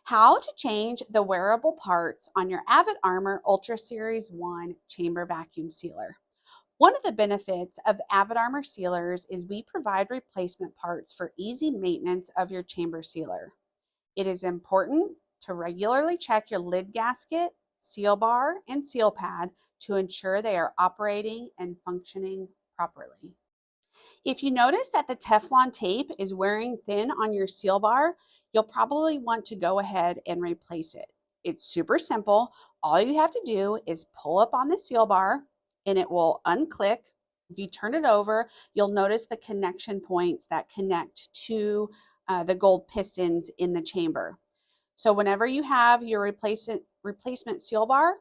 How to change the wearable parts on your Avid Armor Ultra Series 1 chamber vacuum sealer. One of the benefits of Avid Armor sealers is we provide replacement parts for easy maintenance of your chamber sealer. It is important to regularly check your lid gasket, seal bar, and seal pad to ensure they are operating and functioning properly. If you notice that the Teflon tape is wearing thin on your seal bar, you'll probably want to go ahead and replace it. It's super simple. All you have to do is pull up on the seal bar and it will unclick. If you turn it over, you'll notice the connection points that connect to the gold pistons in the chamber. So whenever you have your replacement seal bar,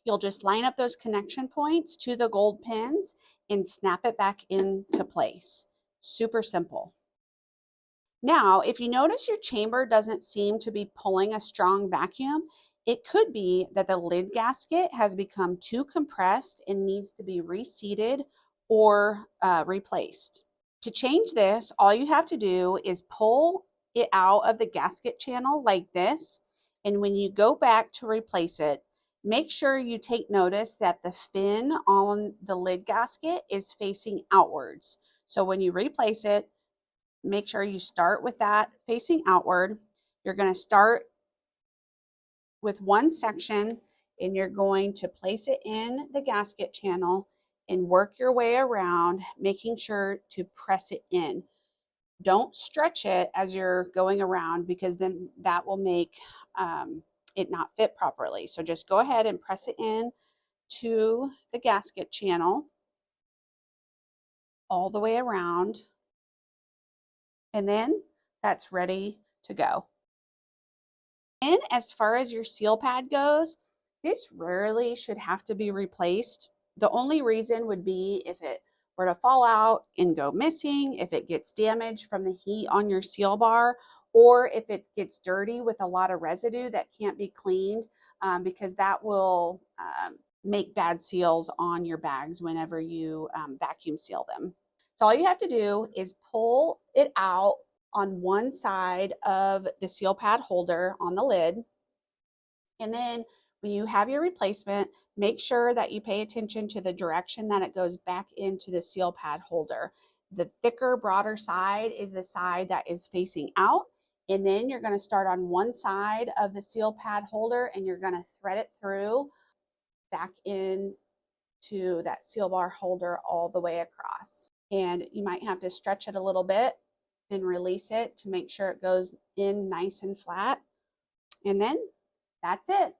you'll just line up those connection points to the gold pins and snap it back into place. Super simple. Now, if you notice your chamber doesn't seem to be pulling a strong vacuum, it could be that the lid gasket has become too compressed and needs to be reseated or replaced. To change this, all you have to do is pull it out of the gasket channel like this, and when you go back to replace it, make sure you take notice that the fin on the lid gasket is facing outwards. So when you replace it, make sure you start with that facing outward. You're going to start with one section and you're going to place it in the gasket channel and work your way around, making sure to press it in. Don't stretch it as you're going around because then that will make it not fit properly. So just go ahead and press it in to the gasket channel all the way around, and then that's ready to go. And as far as your seal pad goes, this rarely should have to be replaced. The only reason would be if it were to fall out and go missing, if it gets damaged from the heat on your seal bar, or if it gets dirty with a lot of residue that can't be cleaned, because that will make bad seals on your bags whenever you vacuum seal them. So all you have to do is pull it out on one side of the seal pad holder on the lid. And then when you have your replacement, make sure that you pay attention to the direction that it goes back into the seal pad holder. The thicker, broader side is the side that is facing out. And then you're going to start on one side of the seal pad holder and you're going to thread it through back into that seal bar holder all the way across. And you might have to stretch it a little bit and release it to make sure it goes in nice and flat. And then that's it.